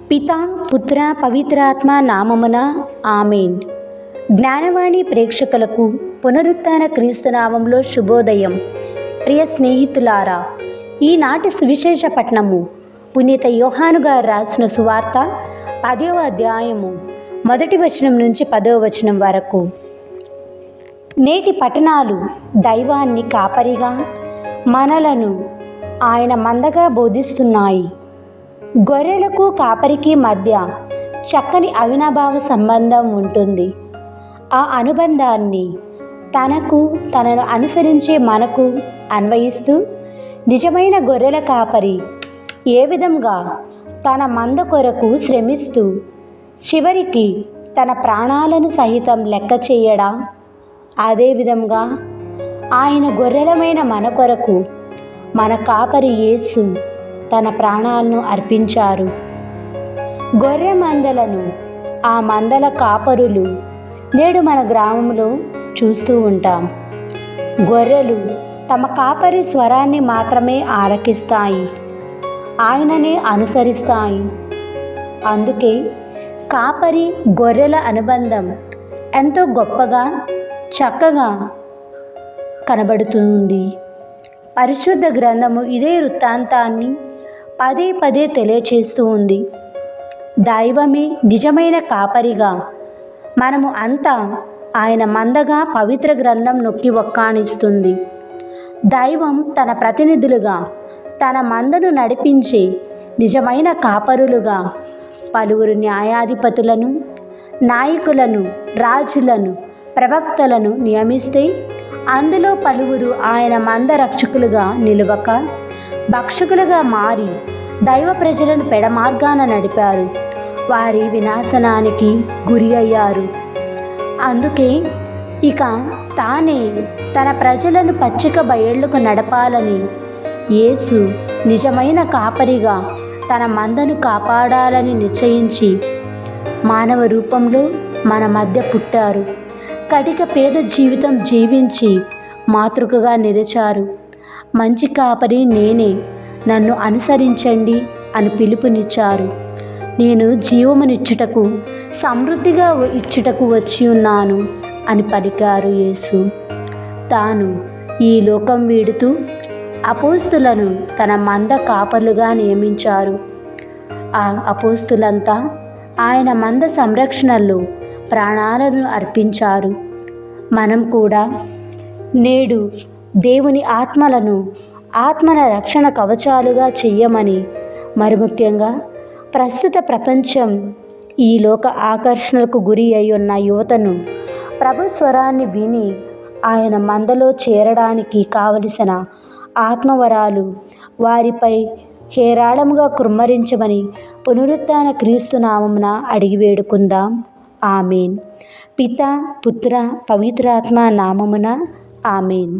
పితా పుత్ర పవిత్రాత్మ నామమున ఆమేన్. జ్ఞానవాణి ప్రేక్షకులకు పునరుత్థాన క్రీస్తు నామంలో శుభోదయం. ప్రియ స్నేహితులారా, ఈనాటి సువిశేష పఠనము పునీత యోహాను గారు రాసిన సువార్త 10వ అధ్యాయము 1వ వచనం నుంచి 10వ వచనం వరకు. నేటి పఠనాలు దైవాన్ని కాపరిగా, మనలను ఆయన మందగా బోధిస్తున్నాయి. గొర్రెలకు కాపరికి మధ్య చక్కని అవినాభావ సంబంధం ఉంటుంది. ఆ అనుబంధాన్ని తనను అనుసరించే మనకు అన్వయిస్తూ నిజమైన గొర్రెల కాపరి ఏ విధంగా తన మంద కొరకు శ్రమిస్తూ చివరికి తన ప్రాణాలను సహితం లెక్క చేయడా, అదేవిధంగా ఆయన గొర్రెలమైన మన కొరకు మన కాపరి యేసు తన ప్రాణాలను అర్పించారు. గొర్రె మందలను ఆ మందల కాపరులు నేడు మన గ్రామంలో చూస్తూ ఉంటాం. గొర్రెలు తమ కాపరి స్వరాన్ని మాత్రమే ఆలకిస్తాయి, ఆయననే అనుసరిస్తాయి. అందుకే కాపరి గొర్రెల అనుబంధం ఎంతో గొప్పగా, చక్కగా కనబడుతుంది. పరిశుద్ధ గ్రంథము ఇదే వృత్తాంతాన్ని పదే పదే తెలియచేస్తూ ఉంది. దైవమే నిజమైన కాపరిగా, మనము అంతా ఆయన మందగా పవిత్ర గ్రంథం నొక్కి ఒక్కానిస్తుంది. దైవం తన ప్రతినిధులుగా తన మందను నడిపించే నిజమైన కాపరులుగా పలువురు న్యాయాధిపతులను, నాయకులను, రాజులను, ప్రవక్తలను నియమిస్తే అందులో పలువురు ఆయన మంద రక్షకులుగా నిలువక భక్షకులుగా మారి దైవ ప్రజలను పెడమార్గాన నడిపారు. వారి వినాశనానికి గురి అయ్యారు. అందుకే ఇక తానే తన ప్రజలను పచ్చిక బయళ్లకు నడపాలని యేసు నిజమైన కాపరిగా తన మందను కాపాడాలని నిశ్చయించి మానవ రూపంలో మన మధ్య పుట్టారు. కటిక పేద జీవితం జీవించి మాతృకగా నిలిచారు. మంచి కాపరి నేనే, నన్ను అనుసరించండి అని పిలుపునిచ్చారు. నేను జీవమునిచ్చుటకు, సమృద్ధిగా ఇచ్చుటకు వచ్చి ఉన్నాను అని పలికారు యేసు. తాను ఈ లోకం వీడుతూ అపోస్తులను తన మంద కాపర్లుగా నియమించారు. ఆ అపోస్తులంతా ఆయన మంద సంరక్షణలో ప్రాణాలను అర్పించారు. మనం కూడా నేడు దేవుని ఆత్మల రక్షణ కవచాలుగా చెయ్యమని, మరి ముఖ్యంగా ప్రస్తుత ప్రపంచం ఈ లోక ఆకర్షణలకు గురి అయి ఉన్న యువతను ప్రభు స్వరాన్ని విని ఆయన మందలో చేరడానికి కావలసిన ఆత్మవరాలు వారిపై హేరాళముగా కుమ్మరించమని పునరుత్థాన క్రీస్తు నామమున అడిగి వేడుకుందాం. ఆమేన్. పితా పుత్ర పవిత్రాత్మ నామమున ఆమేన్.